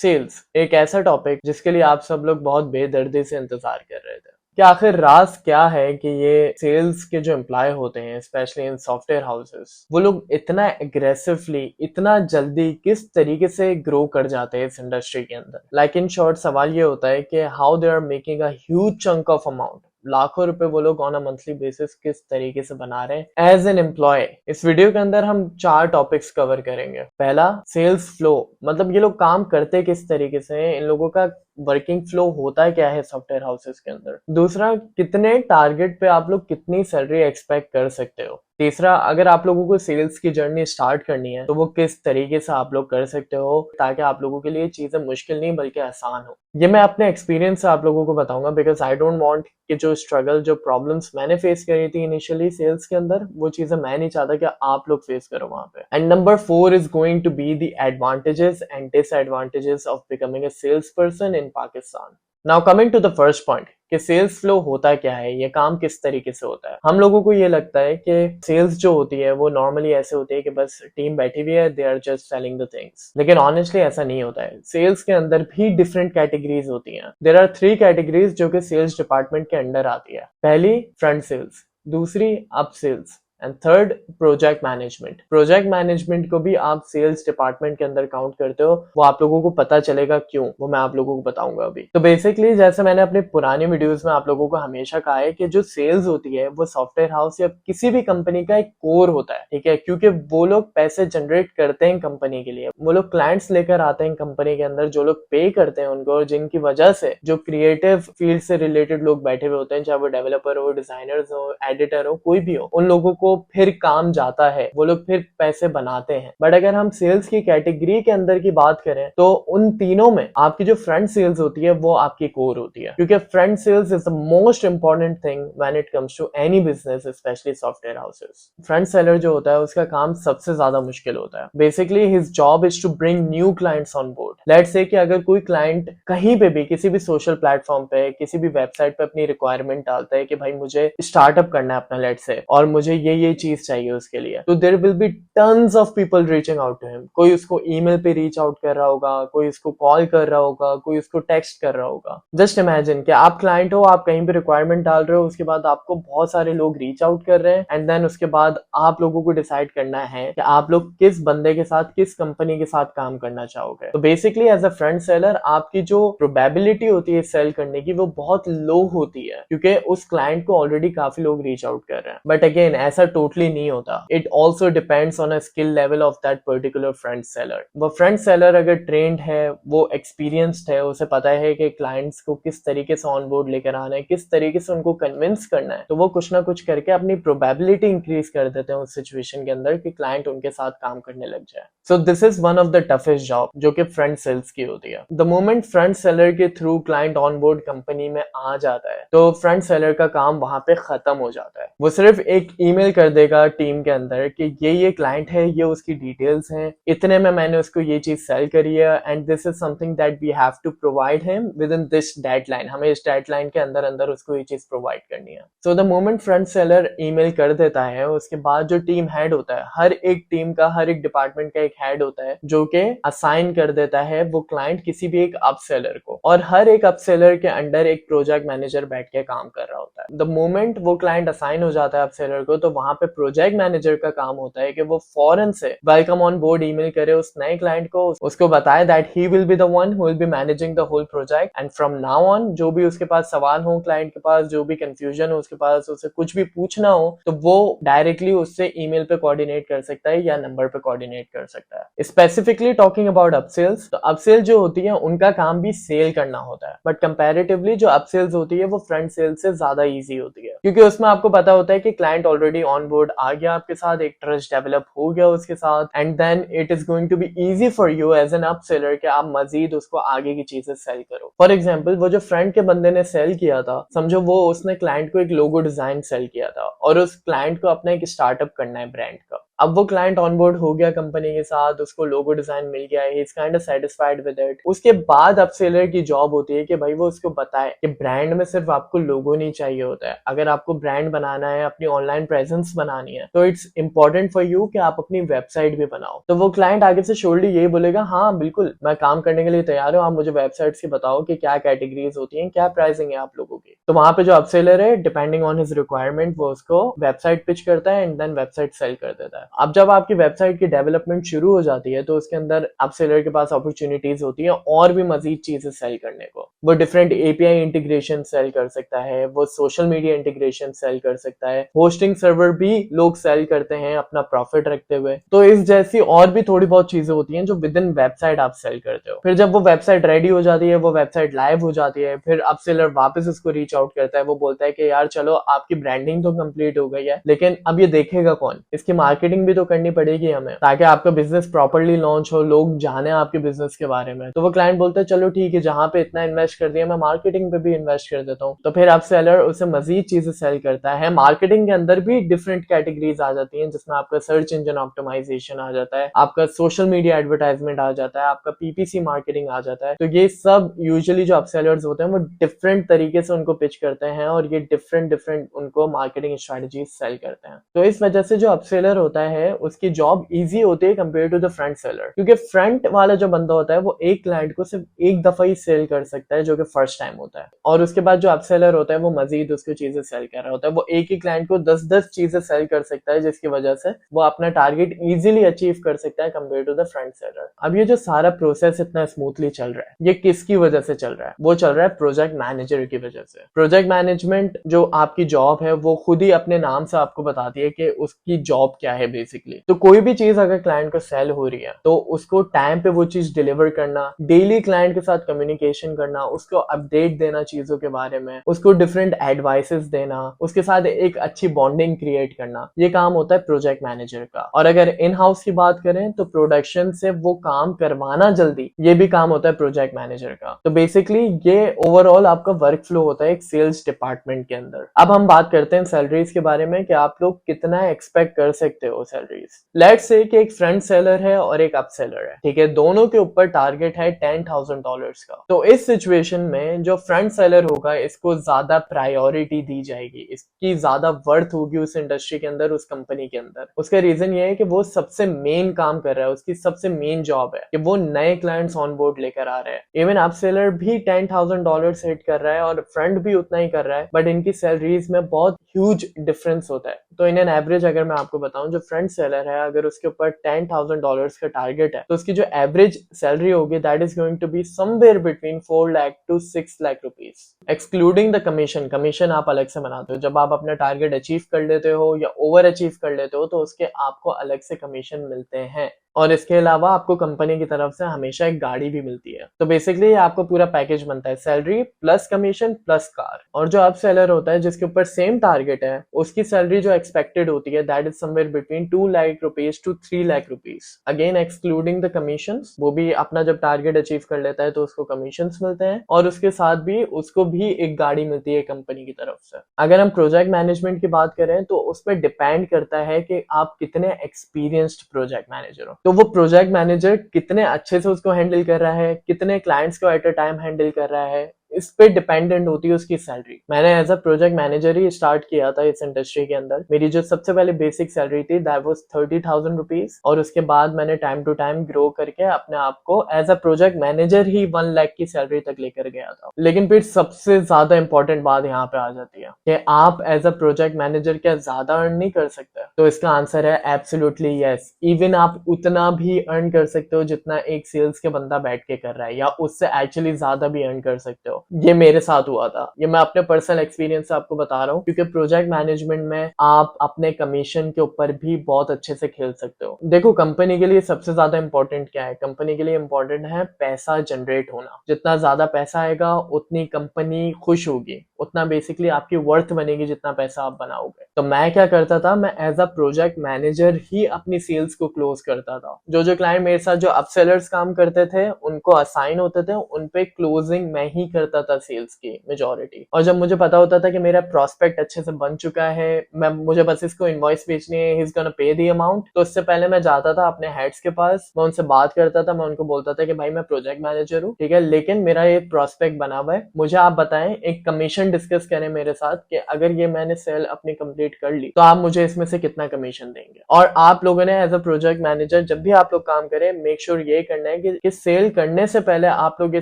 Sales एक ऐसा topic जिसके लिए आप सब लोग बहुत बेदर्दी से इंतजार कर रहे थे कि आखिर राज क्या है कि ये सेल्स के जो एम्प्लॉय होते हैं स्पेशली इन सॉफ्टवेयर हाउसेस वो लोग इतना एग्रेसिवली इतना जल्दी किस तरीके से ग्रो कर जाते हैं इस इंडस्ट्री के अंदर। लाइक इन शॉर्ट सवाल ये होता है कि how they are making a huge chunk of amount, लाखों रुपए वो लोग ऑन अ मंथली बेसिस किस तरीके से बना रहे हैं एज एन एम्प्लॉय। इस वीडियो के अंदर हम 4 टॉपिक्स कवर करेंगे। पहला, सेल्स फ्लो, मतलब ये लोग काम करते किस तरीके से हैं, इन लोगों का वर्किंग फ्लो होता है क्या है सॉफ्टवेयर हाउसेस के अंदर। दूसरा, कितने टारगेट पे आप लोग कितनी सैलरी एक्सपेक्ट कर सकते हो। तीसरा, अगर आप लोगों को सेल्स की जर्नी स्टार्ट करनी है तो वो किस तरीके से आप लोग कर सकते हो ताकि आप लोगों के लिए चीजें मुश्किल नहीं बल्कि आसान हो। ये मैं अपने एक्सपीरियंस से आप लोगों को बताऊंगा बिकॉज आई डोंट वांट कि जो स्ट्रगल जो प्रॉब्लम्स मैंने फेस करी थी इनिशियली सेल्स के अंदर वो चीजें मैं नहीं चाहता कि आप लोग फेस करो वहां पे। And number 4 is going to be the advantages and disadvantages of becoming a sales person in Pakistan. Now coming to the first point कि सेल्स फ्लो होता क्या है, ये काम किस तरीके से होता है। हम लोगों को ये लगता है कि सेल्स जो होती है वो नॉर्मली ऐसे होती है कि बस टीम बैठी हुई है, they are just selling the things, लेकिन ऑनेस्टली ऐसा नहीं होता है। सेल्स के अंदर भी डिफरेंट कैटेगरीज होती हैं। देयर आर 3 कैटेगरीज जो कि सेल्स डिपार्टमेंट के अंडर आती है। पहली, फ्रंट सेल्स, दूसरी up sales and third project management. Project management को भी आप सेल्स डिपार्टमेंट के अंदर काउंट करते हो, वो आप लोगों को पता चलेगा क्यों, वो मैं आप लोगों को बताऊंगा अभी। तो बेसिकली जैसे मैंने अपने पुराने वीडियोस में आप लोगों को हमेशा कहा है कि जो सेल्स होती है वो सॉफ्टवेयर हाउस या किसी भी कंपनी का एक कोर होता है, ठीक है, क्योंकि वो लोग पैसे जनरेट करते हैं कंपनी के लिए, वो लोग क्लाइंट्स लेकर आते हैं कंपनी के अंदर जो लोग पे करते हैं उनको, और जिनकी वजह से जो क्रिएटिव फील्ड से रिलेटेड लोग बैठे हुए होते हैं, चाहे वो डेवलपर हो, डिजाइनर्स हो, एडिटर हो, कोई भी हो, उन लोगों को फिर काम जाता है, वो लोग फिर पैसे बनाते हैं। बट अगर हम सेल्स की कैटेगरी के अंदर की बात करें तो उन तीनों में आपकी जो फ्रंट सेल्स होती है वो आपकी कोर होती है, क्योंकि front sales is the most important thing when it comes to any business specially software houses. Front seller जो होता है उसका काम सबसे ज्यादा मुश्किल होता है। Basically his job is to bring new clients on board. Let's say कि अगर कोई क्लाइंट कहीं पे भी किसी भी सोशल प्लेटफॉर्म पे किसी भी वेबसाइट पे अपनी रिक्वायरमेंट डालता है कि भाई मुझे स्टार्टअप करना है अपना, लेट्स से, और मुझे ये चीज चाहिए उसके लिए, तो there will be tons of people reaching out to him. कोई उसको ईमेल पे रीच आउट कर रहा होगा, कोई उसको कॉल कर रहा होगा, कोई उसको टेक्स्ट कर रहा होगा। जस्ट इमेजिन कि आप क्लाइंट हो, आप कहीं पे रिक्वायरमेंट डाल रहे हो, उसके बाद आपको बहुत सारे लोग रीच आउट कर रहे हैं एंड देन उसके बाद आप लोगों को डिसाइड करना है कि आप लोग किस बंदे के साथ, किस कंपनी के साथ काम करना चाहोगे। तो basically as a front seller आपकी जो प्रोबेबिलिटी होती है सेल करने की वो बहुत लो होती है, क्योंकि उस क्लाइंट को ऑलरेडी काफी लोग रीच आउट कर रहे हैं। बट अगेन ऐसा टोटली नहीं होता। It also depends on a skill level of that particular front seller. वो फ्रंट सेलर अगर ट्रेंड है, वो एक्सपीरियंस्ड है, उसे पता है कि क्लाइंट्स को किस तरीके से ऑन बोर्ड लेकर आना है, किस तरीके से उनको कन्विंस करना है, तो वो कुछ ना कुछ करके अपनी प्रोबेबिलिटी इंक्रीज कर देते हैं उस सिचुएशन के अंदर कि क्लाइंट उनके साथ काम करने लग जाए। So this is one of the toughest job जो कि फ्रंट सेल्स की होती है। द मोमेंट फ्रंट सेलर के through client on board company में आ जाता है तो फ्रंट सेलर का काम वहां पे खत्म हो जाता है। वो सिर्फ एक ईमेल कर देगा टीम के अंदर कि ये क्लाइंट है, ये उसकी डिटेल्स हैं, इतने में मैंने उसको ये चीज सेल करी है and this is something that we have to provide him with in this deadline. हमें इस डेडलाइन के अंदर अंदर उसको ये चीज प्रोवाइड करनी है। So the moment front seller email कर देता है उसके बाद जो टीम हेड होता है, हर एक टीम का, हर एक डिपार्टमेंट का एक हेड होता है जो कि असाइन कर देता है वो क्लाइंट किसी भी एक अप सेलर को, और हर एक अप सेलर के अंडर एक प्रोजेक्ट मैनेजर बैठ के काम कर रहा होता है। द मोमेंट वो क्लाइंट असाइन हो जाता है अप सेलर को तो वहां पे प्रोजेक्ट मैनेजर का काम होता है कि वो फौरन से वेलकम ऑन बोर्ड ईमेल करे उस नए क्लाइंट को, उसको बताए that he will be the one who will be managing the whole project and from now on जो भी उसके पास सवाल हो, क्लाइंट के पास जो भी कंफ्यूजन हो उसके पास, उसे कुछ भी पूछना हो तो वो डायरेक्टली उससे ईमेल पे कोऑर्डिनेट कर सकता है या नंबर पे कोऑर्डिनेट कर सकता है। स्पेसिफिकली टॉकिंग अबाउट अपसेल्स, तो अपसेल जो होती है उनका काम भी सेल करना होता है, बट कंपैरेटिवली जो अपसेल्स होती है वो फ्रंट सेल से ज्यादा इजी होती है, क्योंकि उसमें आपको पता होता है कि क्लाइंट ऑलरेडी ऑन बोर्ड आ गया आपके साथ, एक ट्रस्ट डेवलप हो गया उसके साथ, and then it is going to be easy for you as an up seller कि आप मजीद उसको आगे की चीजें सेल करो। फॉर एग्जाम्पल वो जो फ्रंट के बंदे ने सेल किया था, समझो वो उसने क्लाइंट को एक लोगो डिजाइन सेल किया था और उस क्लाइंट को अपना एक स्टार्टअप करना है ब्रांड का, अब वो क्लाइंट ऑनबोर्ड हो गया कंपनी के साथ, उसको लोगो डिजाइन मिल गया, he is kind of satisfied with it. उसके बाद अपसेलर की जॉब होती है कि भाई वो उसको बताए कि ब्रांड में सिर्फ आपको लोगो नहीं चाहिए होता है, अगर आपको ब्रांड बनाना है, अपनी ऑनलाइन प्रेजेंस बनानी है, तो इट्स इंपॉर्टेंट फॉर यू कि आप अपनी वेबसाइट भी बनाओ। तो वो क्लाइंट आगे से श्योरली यही बोलेगा, हाँ बिल्कुल मैं काम करने के लिए तैयार हूँ, आप मुझे वेबसाइट की बताओ कि क्या कैटेगरीज होती हैं, क्या प्राइसिंग है आप लोगों की। तो वहां पे जो अपसेलर है डिपेंडिंग ऑन हिज रिक्वायरमेंट वो उसको वेबसाइट पिच करता है एंड देन वेबसाइट सेल कर देता है। अब जब आपकी वेबसाइट की डेवलपमेंट शुरू हो जाती है तो उसके अंदर अपसेलर के पास अपॉर्चुनिटीज होती है और भी मजीद चीजें सेल करने को। वो डिफरेंट एपीआई इंटीग्रेशन सेल कर सकता है, वो सोशल मीडिया इंटीग्रेशन सेल कर सकता है, होस्टिंग सर्वर भी लोग सेल करते हैं अपना प्रॉफिट रखते हुए। तो इस जैसी और भी थोड़ी बहुत चीजें होती हैं जो विद इन वेबसाइट आप सेल करते हो। फिर जब वो वेबसाइट रेडी हो जाती है, वो वेबसाइट लाइव हो जाती है, फिर अपसेलर वापस उसको रीच आउट करता है, वो बोलता है कि यार चलो आपकी ब्रांडिंग तो कंप्लीट हो गई है, लेकिन अब ये देखेगा कौन, इसकी मार्केटिंग भी तो करनी पड़ेगी हमें ताकि आपका बिजनेस प्रॉपर्ली लॉन्च हो, लोग जाने आपके बिजनेस के बारे में। तो वो क्लाइंट बोलता है चलो ठीक है, जहां पे इतना इन्वेस्ट कर दिया मैं मार्केटिंग पे भी इन्वेस्ट कर देता हूँ। तो फिर आप सेलर उसे मजीद चीजें सेल करता है। मार्केटिंग के अंदर भी डिफरेंट कैटेगरीज आ जाती हैं जिसमें आपका सर्च इंजन ऑप्टिमाइजेशन आ जाता है, आपका सोशल मीडिया एडवर्टाइजमेंट आ जाता है, आपका पीपीसी मार्केटिंग आ जाता है। तो ये सब यूजुअली जो अपसेलर्स होते हैं वो डिफरेंट तरीके से उनको पिच करते हैं और ये डिफरेंट उनको मार्केटिंग स्ट्रेटजीज सेल करते हैं। तो इस वजह से जो अपसेलर होता है उसकी जॉब इजी होती है compare to the front seller, क्योंकि फ्रंट वाला जो बंदा होता है वो एक क्लाइंट को सिर्फ एक दफा ही सेल कर सकता है जो कि फर्स्ट टाइम होता है, और उसके बाद जो अपसेलर होता है वो मजीद उसको चीजें सेल कर रहा होता है। वो एक ही क्लाइंट को 10-10 चीजें सेल कर सकता है जिसकी वजह से वो अपना टारगेट इजीली अचीव कर सकता है compare to the front seller. अब ये जो सारा प्रोसेस इतना स्मूथली चल रहा है ये किसकी वजह से चल रहा है? वो चल रहा है प्रोजेक्ट मैनेजर की वजह से। प्रोजेक्ट मैनेजमेंट जो आपकी जॉब है वो खुद ही अपने नाम से आपको बताती है कि उसकी जॉब क्या है बेसिकली। तो कोई भी चीज अगर क्लाइंट को सेल हो रही है तो उसको टाइम पे वो चीज डिलीवर करना, डेली क्लाइंट के साथ कम्युनिकेशन करना, उसको अपडेट देना चीजों के बारे में, उसको डिफरेंट एडवाइसेस देना, उसके साथ एक अच्छी बॉन्डिंग क्रिएट करना, ये काम होता है प्रोजेक्ट मैनेजर का। और अगर इन हाउस की बात करें तो प्रोडक्शन से वो काम करवाना जल्दी, ये भी काम होता है प्रोजेक्ट मैनेजर का। तो बेसिकली ये ओवरऑल आपका वर्क फ्लो होता है एक सेल्स डिपार्टमेंट के अंदर। अब हम बात करते हैं सैलरीज के बारे में कि आप लोग कितना एक्सपेक्ट कर सकते हो सैलरीज। लेट्स से कि एक फ्रंट सेलर है और एक अप सेलर है, ठीक है, दोनों के ऊपर टारगेट है $10,000 का। तो इस सिचुएशन में जो फ्रंट सेलर होगा इसको ज्यादा प्रायोरिटी दी जाएगी, इसकी ज्यादा वर्थ होगी उस इंडस्ट्री के अंदर, उस कंपनी के अंदर। उसका रीजन ये है कि वो सबसे मेन काम कर रहा है, उसकी सबसे मेन जॉब है कि वो नए क्लाइंट्स ऑन बोर्ड लेकर आ रहे हैं। इवन अप सेलर भी $10,000 हिट कर रहा है और फ्रंट भी उतना ही कर रहा है, बट इनकी सैलरीज में बहुत ह्यूज डिफरेंस होता है। तो इन एन एवरेज अगर मैं आपको बताऊं, जो फ्रंट सेलर है अगर उसके ऊपर $10,000 का टारगेट है तो उसकी जो एवरेज सैलरी होगी that is going to be somewhere between 4 lakh to 6 lakh rupees, excluding the commission. Commission आप अलग से बनाते हो, जब आप अपना टारगेट अचीव कर लेते हो या ओवर अचीव कर लेते हो तो उसके आपको अलग से कमीशन मिलते हैं। और इसके अलावा आपको कंपनी की तरफ से हमेशा एक गाड़ी भी मिलती है। तो बेसिकली आपको पूरा पैकेज बनता है, salary plus commission plus car. और जो अप सेलर होता है जिसके ऊपर सेम टारगेट है उसकी सैलरी जो एक्सपेक्टेड होती है that is somewhere between 2 lakh rupees to 3 lakh rupees, again excluding the commission. वो भी अपना जब टारगेट अचीव कर लेता है तो उसको कमीशन मिलते हैं और उसके साथ भी उसको भी एक गाड़ी मिलती है कंपनी की तरफ से। अगर हम प्रोजेक्ट मैनेजमेंट की बात करें तो उस पर डिपेंड करता है कि आप कितने एक्सपीरियंस्ड प्रोजेक्ट मैनेजर हो। तो वो प्रोजेक्ट मैनेजर कितने अच्छे से उसको हैंडल कर रहा है, कितने क्लाइंट्स को एट अ टाइम हैंडल कर रहा है, इस पे डिपेंडेंट होती है उसकी सैलरी। मैंने एज अ प्रोजेक्ट मैनेजर ही स्टार्ट किया था इस इंडस्ट्री के अंदर। मेरी जो सबसे पहले बेसिक सैलरी थी दैट वाज 30,000 रुपीज और उसके बाद मैंने टाइम टू टाइम ग्रो करके अपने आप को एज अ प्रोजेक्ट मैनेजर ही 1 लाख की सैलरी तक लेकर गया था। लेकिन फिर सबसे ज्यादा इंपॉर्टेंट बात यहाँ पे आ जाती है कि आप एज अ प्रोजेक्ट मैनेजर क्या ज्यादा अर्न नहीं कर सकते? तो इसका आंसर है एब्सोल्युटली यस। इवन आप उतना भी अर्न कर सकते हो जितना एक सेल्स के बंदा बैठ के कर रहा है, या उससे एक्चुअली ज्यादा भी अर्न कर सकते हो। ये मेरे साथ हुआ था, ये मैं अपने पर्सनल एक्सपीरियंस से आपको बता रहा हूँ, क्योंकि प्रोजेक्ट मैनेजमेंट में आप अपने कमीशन के ऊपर भी बहुत अच्छे से खेल सकते हो। देखो कंपनी के लिए सबसे ज्यादा इंपॉर्टेंट क्या है? कंपनी के लिए इंपॉर्टेंट है पैसा जनरेट होना। जितना ज्यादा पैसा आएगा उतनी कंपनी खुश होगी, उतना बेसिकली आपकी वर्थ बनेगी जितना पैसा आप बनाओगे। तो मैं क्या करता था, मैं एज अ प्रोजेक्ट मैनेजर ही अपनी सेल्स को क्लोज करता था। जो क्लाइंट मेरे साथ जो अपसेलर्स काम करते थे उनको असाइन होते थे, उनपे क्लोजिंग मैं ही करता करता था सेल्स की मेजॉरिटी, और जब मुझे पता होता था कि मेरा प्रोस्पेक्ट अच्छे से बन चुका है, मुझे बस इसको इनवॉइस बेचनी है, he is gonna pay the amount, तो उससे पहले मैं जाता था अपने हेड्स के पास, मैं उनसे बात करता था, मैं उनको बोलता था कि भाई मैं प्रोजेक्ट मैनेजर हूँ, ठीक है, लेकिन मेरा एक प्रोस्पेक्ट बना हुआ है, मुझे आप बताएं, एक कमीशन डिस्कस करें मेरे साथ कि अगर ये मैंने सेल अपनी कंप्लीट कर ली तो आप मुझे इसमें से कितना कमीशन देंगे। और आप लोगों ने एज अ प्रोजेक्ट मैनेजर जब भी आप लोग काम करें, मेक श्योर ये करना है कि सेल करने से पहले आप लोग ये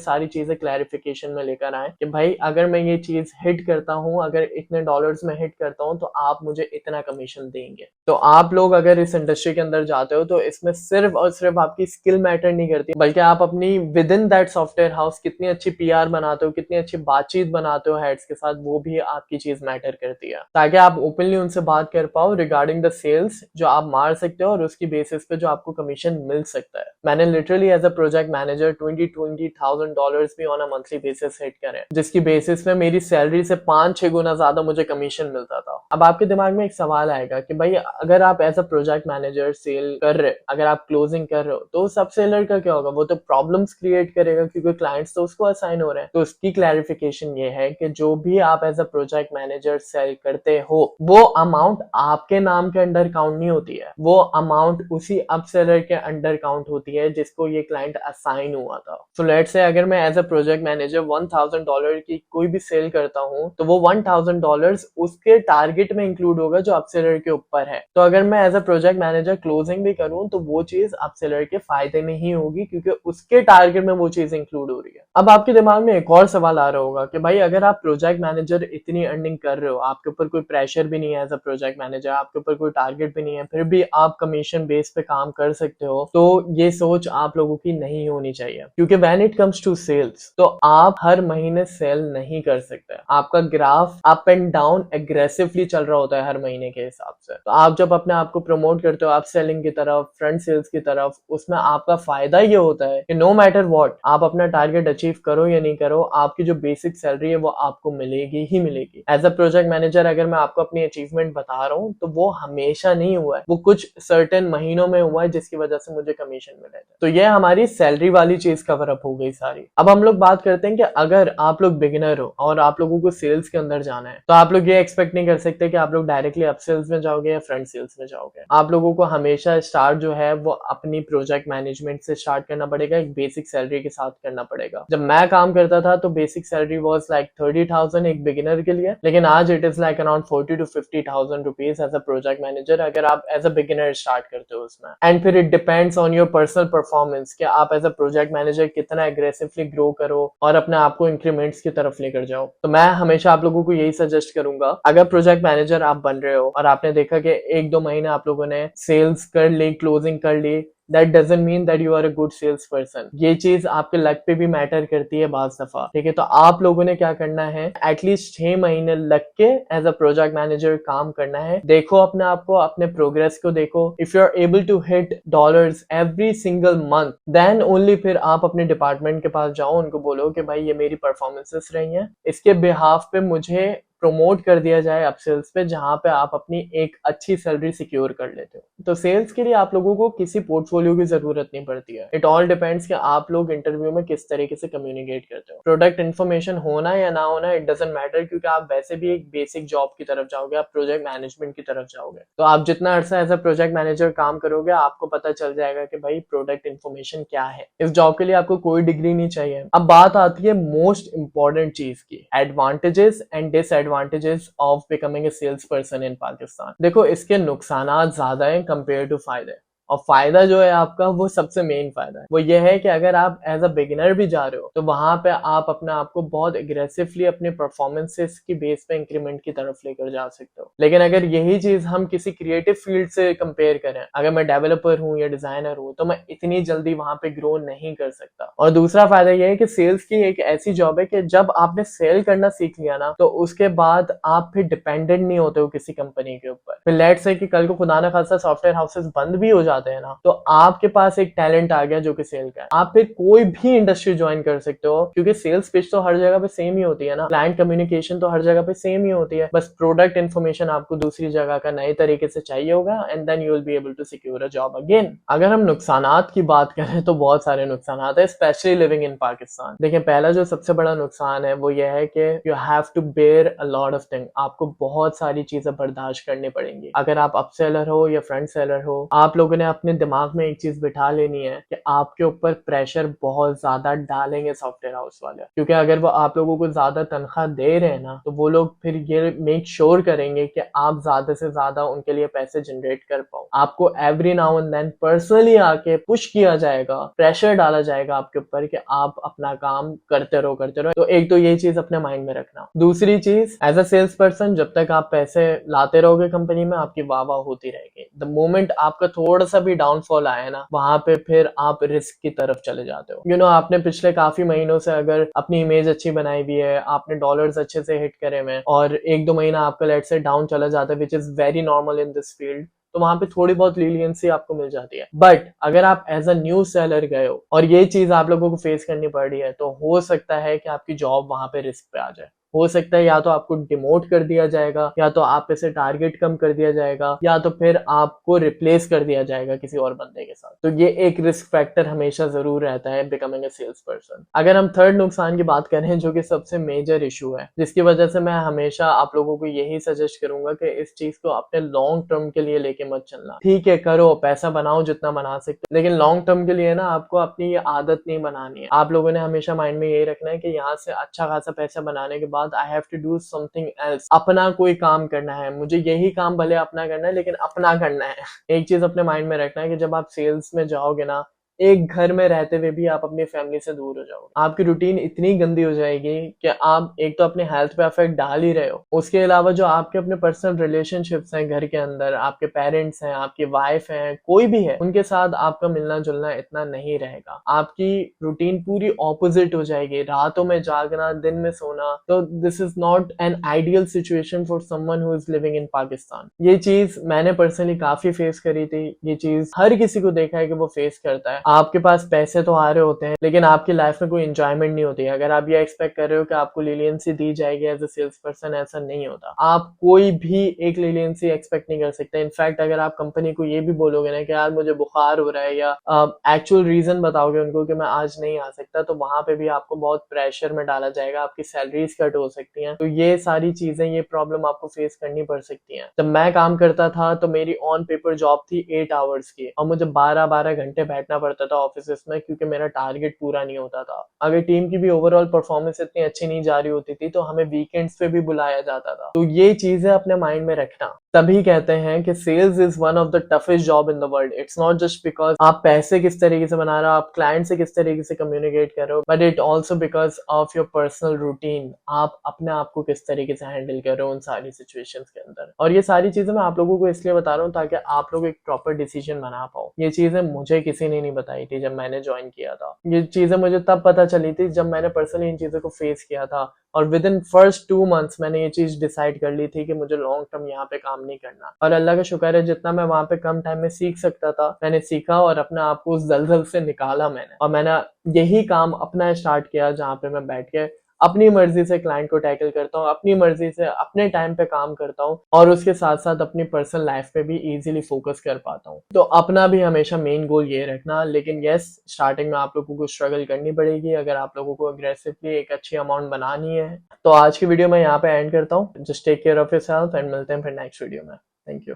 सारी चीजें क्लैरिफिकेशन में लेकर आए कि भाई अगर मैं ये चीज हिट करता हूँ, अगर इतने डॉलर्स में हिट करता हूँ तो आप मुझे इतना कमीशन देंगे। तो आप लोग अगर इस इंडस्ट्री के अंदर जाते हो तो इसमें सिर्फ और सिर्फ आपकी स्किल मैटर नहीं करती, बल्कि आप अपनी with in that software house कितनी अच्छी पीआर बनाते हो, कितनी अच्छी बातचीत बनाते हो हेड्स के साथ, वो भी आपकी चीज मैटर करती है, ताकि आप ओपनली उनसे बात कर पाओ रिगार्डिंग द सेल्स जो आप मार सकते हो और उसकी बेसिस पे जो आपको कमीशन मिल सकता है। मैंने literally as a project manager $20,000 भी on a monthly basis hit करे, जिसकी बेसिस पे मेरी सैलरी से 5-6 गुना ज्यादा मुझे कमीशन मिलता था। अब आपके दिमाग में एक सवाल आएगा कि भाई अगर आप as a project manager sell कर रहे, अगर आप क्लोजिंग कर रहे हो, तो सब सेलर का क्या होगा? वो तो प्रॉब्लम्स क्रिएट करेगा क्योंकि क्लाइंट्स तो उसको असाइन हो रहे हैं। तो उसकी क्लैरिफिकेशन ये है कि जो भी आप as a project manager sell करते हो, वो अमाउंट आपके नाम के अंडर काउंट नहीं होती है, वो अमाउंट उसी अप सेलर के अंडर काउंट होती है जिसको ये क्लाइंट असाइन हुआ था। सो लेट्स से अगर मैं एज अ प्रोजेक्ट मैनेजर $1,000 की कोई भी सेल करता हूं, तो वो $1,000 उसके टारगेट में इंक्लूड होगा जो अपसेलर के ऊपर है। तो अगर मैं as a project manager closing भी करूं तो वो चीज अपसेलर के फायदे में ही होगी क्योंकि उसके टारगेट में वो चीज इंक्लूड हो रही है। अब आपके दिमाग में एक और सवाल आ रहा होगा कि भाई अगर आप प्रोजेक्ट मैनेजर इतनी अर्निंग कर रहे हो, आपके ऊपर कोई प्रेशर भी नहीं है एज अ प्रोजेक्ट मैनेजर, आपके ऊपर कोई टारगेट भी नहीं है, फिर भी आप कमीशन बेस पे काम कर सकते हो, तो ये सोच आप लोगों की नहीं होनी चाहिए, क्योंकि when it comes to sales तो आप हर महीने सेल नहीं कर सकते। आपका graph up and down aggressively चल रहा होता है हर महीने के हिसाब से। तो आप जब अपने आप को प्रमोट करते हो आप सेलिंग की तरफ, फ्रंट सेल्स की तरफ, उसमें आपका फायदा ये होता है कि नो मैटर व्हाट आप अपना टारगेट अचीव करो या नहीं करो, आपकी जो बेसिक सैलरी है वो आपको मिलेगी ही मिलेगी। एज अ प्रोजेक्ट मैनेजर अगर मैं आपको अपनी अचीवमेंट बता रहा हूँ तो वो हमेशा नहीं हुआ है, वो कुछ सर्टेन महीनों में हुआ है जिसकी वजह से मुझे कमीशन मिले थे। तो ये हमारी सैलरी वाली चीज कवर अप हो गई सारी। अब हम लोग बात करते हैं कि अगर आप लोग बिगिनर हो और आप लोगों को सेल्स के अंदर जाना है, तो आप लोग ये एक्सपेक्ट नहीं कर सकते कि आप लोग डायरेक्टली अप सेल्स में जाओगे या फ्रंट सेल्स में जाओगे। आप लोगों को हमेशा स्टार्ट जो है वो अपनी प्रोजेक्ट मैनेजमेंट से स्टार्ट करना पड़ेगा, एक बेसिक सैलरी के साथ करना पड़ेगा। जब मैं काम करता था तो बेसिक सैलरी वाज लाइक 30,000 एक बिगिनर के लिए, लेकिन आज it is like around 40 to 50,000 rupees as a project manager अगर आप एज अ बिगिनर स्टार्ट करते हो उसमें। एंड फिर it depends on your personal performance कि आप एज अ प्रोजेक्ट मैनेजर कितना एग्रेसिवली ग्रो करो और अपने आप को इंक्रीमेंट्स की तरफ लेकर जाओ। तो मैं हमेशा आप लोगों को यही सजेस्ट करूंगा, अगर प्रोजेक्ट मैनेजर आप बन रहे हो और आपने देखा कि 1-2 महीने आप लोगों ने सेल्स कर ली, क्लोजिंग कर ली, that doesn't mean that you are a good sales person. ये चीज आपके लक पे भी मैटर करती है बाज दफा, ठीक है। तो आप लोगों ने क्या करना है, एटलीस्ट 6 महीने लग के एज अ प्रोजेक्ट मैनेजर काम करना है। देखो अपने आप को, अपने प्रोग्रेस को देखो। If you are able to hit dollars every single month, then only फिर आप अपने डिपार्टमेंट के पास जाओ, उनको बोलो कि भाई ये मेरी परफॉर्मेंसेस रही हैं, इसके बिहाफ पे मुझे प्रमोट कर दिया जाए अप सेल्स पे, जहां पे आप अपनी एक अच्छी सैलरी सिक्योर कर लेते हो। तो सेल्स के लिए आप लोगों को किसी पोर्टफोलियो की जरूरत नहीं पड़ती है। इट ऑल डिपेंड्स कि आप लोग इंटरव्यू में किस तरीके से कम्युनिकेट करते हो। प्रोडक्ट इन्फॉर्मेशन होना या ना होना इट डजंट मैटर, क्योंकि आप वैसे भी एक बेसिक जॉब की तरफ जाओगे, आप प्रोजेक्ट मैनेजमेंट की तरफ जाओगे। तो आप जितना अर्सा एज अ प्रोजेक्ट मैनेजर काम करोगे आपको पता चल जाएगा कि भाई प्रोडक्ट इन्फॉर्मेशन क्या है। इस जॉब के लिए आपको कोई डिग्री नहीं चाहिए। अब बात आती है मोस्ट इंपॉर्टेंट चीज की, advantages and disadvantages of becoming a sales person in Pakistan. देखो इसके नुकसानात ज्यादा हैं कंपेयर टू फायदे, और फायदा जो है आपका वो सबसे मेन फायदा है, वो ये है कि अगर आप एज अ बिगिनर भी जा रहे हो तो वहां पे आप अपने आप को बहुत एग्रेसिवली अपने परफॉर्मेंसेस की बेस पे इंक्रीमेंट की तरफ लेकर जा सकते हो। लेकिन अगर यही चीज हम किसी क्रिएटिव फील्ड से कंपेयर करें, अगर मैं डेवलपर हूँ या डिजाइनर हूँ, तो मैं इतनी जल्दी वहां पे ग्रो नहीं कर सकता। और दूसरा फायदा यह है कि सेल्स की एक ऐसी जॉब है कि जब आपने सेल करना सीख लिया ना, तो उसके बाद आप फिर डिपेंडेंट नहीं होते हो किसी कंपनी के ऊपर। फिर लेट्स से कि कल को खुदा ना खासा सॉफ्टवेयर हाउसेस बंद भी हो जाते जाते हैं ना, तो आपके पास एक टैलेंट आ गया जो कि सेल का है। आप फिर कोई भी इंडस्ट्री ज्वाइन कर सकते हो, क्योंकि सेल्स पिच तो हर जगह पे सेम ही होती है ना, क्लाइंट कम्युनिकेशन तो हर जगह पे सेम ही होती है, बस प्रोडक्ट इन्फॉर्मेशन आपको दूसरी जगह का नए तरीके से चाहिए होगा, and then you will be able to secure a job again. अगर हम नुकसानात की बात करें तो बहुत सारे नुकसानात है, स्पेशली लिविंग इन पाकिस्तान। देखिए, पहला जो सबसे बड़ा नुकसान है वो यह है कि you have to bear a lot of thing. आपको बहुत सारी चीजें बर्दाश्त करनी पड़ेंगी। अगर आप अपसेलर हो या फ्रंट सेलर हो, आप लोगों ने अपने दिमाग में एक चीज बिठा लेनी है कि आपके ऊपर प्रेशर बहुत ज्यादा डालेंगे सॉफ्टवेयर हाउस वाले, क्योंकि अगर वो आप लोगों को ज्यादा तनख्वाह दे रहे हैं ना, तो वो लोग फिर ये मेक श्योर करेंगे कि आप ज्यादा से ज्यादा उनके लिए पैसे जनरेट कर पाओ। आपको every now and then personally आके पुश किया जाएगा, प्रेशर डाला जाएगा आपके ऊपर कि आप अपना काम करते रहो करते रहो। तो एक तो ये चीज अपने माइंड में रखना। दूसरी चीज, एज अ सेल्स पर्सन जब तक आप पैसे लाते रहोगे कंपनी में, आपकी वाह वाह होती रहेगी। द मोमेंट आपका थोड़ा सा भी डाउनफॉल आए ना, वहां पे फिर आप रिस्क की तरफ चले जाते हो। आपने पिछले काफी महीनों से अगर अपनी इमेज अच्छी बनाई हुई है, आपने डॉलर्स अच्छे से हिट करे हुए, और एक दो महीना आपका लेट से डाउन चला जाता है, which is very normal in this field, तो वहां पे थोड़ी बहुत लीलियंसी आपको मिल जाती है। बट अगर आप एज अ न्यू सेलर गए हो और ये चीज आप लोगों को फेस करनी पड़ रही है, तो हो सकता है कि आपकी जॉब वहां पे रिस्क पे आ जाए। हो सकता है या तो आपको डिमोट कर दिया जाएगा, या तो आप पे से टारगेट कम कर दिया जाएगा, या तो फिर आपको रिप्लेस कर दिया जाएगा किसी और बंदे के साथ। तो ये एक रिस्क फैक्टर हमेशा जरूर रहता है बिकमिंग अ सेल्स पर्सन। अगर हम थर्ड नुकसान की बात करें, जो कि सबसे मेजर इशू है, जिसकी वजह से मैं हमेशा आप लोगों को यही सजेस्ट करूंगा कि इस चीज को अपने लॉन्ग टर्म के लिए लेके मत चलना। ठीक है, करो, पैसा बनाओ जितना बना सकते, लेकिन लॉन्ग टर्म के लिए ना आपको अपनी ये आदत नहीं बनानी है। आप लोगों ने हमेशा माइंड में यही रखना है कि यहाँ से अच्छा खासा पैसा बनाने के बाद I have to do something else, अपना कोई काम करना है, मुझे यही काम भले अपना करना है लेकिन अपना करना है। एक चीज अपने माइंड में रखना है कि जब आप सेल्स में जाओगे ना, एक घर में रहते हुए भी आप अपनी फैमिली से दूर हो जाओगे। आपकी रूटीन इतनी गंदी हो जाएगी कि आप एक तो अपने हेल्थ पे अफेक्ट डाल ही रहे हो, उसके अलावा जो आपके अपने पर्सनल रिलेशनशिप्स हैं घर के अंदर, आपके पेरेंट्स हैं, आपकी वाइफ हैं, कोई भी है, उनके साथ आपका मिलना जुलना इतना नहीं रहेगा। आपकी रूटीन पूरी ऑपोजिट हो जाएगी, रातों में जागना, दिन में सोना। तो this is not an ideal situation for someone who is living in Pakistan. ये चीज मैंने पर्सनली काफी फेस करी थी, ये चीज हर किसी को देखा है कि वो फेस करता है। आपके पास पैसे तो आ रहे होते हैं, लेकिन आपकी लाइफ में कोई एंजॉयमेंट नहीं होती है। अगर आप ये एक्सपेक्ट कर रहे हो कि आपको लीलियंसी दी जाएगी एज अ सेल्स पर्सन, ऐसा नहीं होता। आप कोई भी एक लीलियंसी एक्सपेक्ट नहीं कर सकते। इनफैक्ट अगर आप कंपनी को ये भी बोलोगे ना कि यार मुझे बुखार हो रहा है, या एक्चुअल रीजन बताओगे उनको कि मैं आज नहीं आ सकता, तो वहां पे भी आपको बहुत प्रेशर में डाला जाएगा, आपकी सैलरीज कट हो सकती हैं। तो ये सारी चीजें, ये प्रॉब्लम आपको फेस करनी पड़ सकती हैं। जब मैं काम करता था तो मेरी ऑन पेपर जॉब थी 8 आवर्स की, और मुझे 12-12 घंटे बैठना पड़ता था ऑफिस में, क्योंकि मेरा टारगेट पूरा नहीं होता था। अगर टीम की भी ओवरऑल परफॉर्मेंस इतनी अच्छी नहीं जा रही होती थी, तो हमें वीकेंड्स पे भी बुलाया जाता था। तो ये चीजें अपने माइंड में रखना। तभी कहते हैं कि sales is one of the toughest job in the world. It's not just because आप पैसे किस तरीके से बना रहे हो, आप क्लाइंट से किस तरीके से कम्युनिकेट कर रहे हो, but it also because of your personal routine. आप अपने आप को किस तरीके से हैंडल कर रहे हो उन सारी सिचुएशंस के अंदर। और ये सारी चीजें मैं आप लोगों को इसलिए बता रहा हूँ ताकि आप लोग एक प्रॉपर डिसीजन बना पाओ। ये चीजें मुझे किसी ने नहीं बताई थी जब मैंने ज्वाइन किया था। ये चीजें मुझे तब पता चली थी जब मैंने पर्सनली इन चीजों को फेस किया था, और विद इन फर्स्ट 2 मंथ्स मैंने ये चीज डिसाइड कर ली थी कि मुझे लॉन्ग टर्म यहाँ पे काम नहीं करना। और अल्लाह का शुक्र है, जितना मैं वहां पे कम टाइम में सीख सकता था मैंने सीखा, और अपने आप को उस दलदल से निकाला मैंने। और मैंने यही काम अपना स्टार्ट किया, जहाँ पे मैं बैठ के अपनी मर्जी से क्लाइंट को टैकल करता हूँ, अपनी मर्जी से अपने टाइम पे काम करता हूँ, और उसके साथ साथ अपनी पर्सनल लाइफ पे भी इजीली फोकस कर पाता हूँ। तो अपना भी हमेशा मेन गोल ये रखना। लेकिन यस, स्टार्टिंग में आप लोगों को स्ट्रगल करनी पड़ेगी अगर आप लोगों को अग्रेसिवली एक अच्छी अमाउंट बनानी है। तो आज की वीडियो मैं यहाँ पे एंड करता हूँ। Just take care of yourself and मिलते हैं फिर नेक्स्ट वीडियो में। Thank you.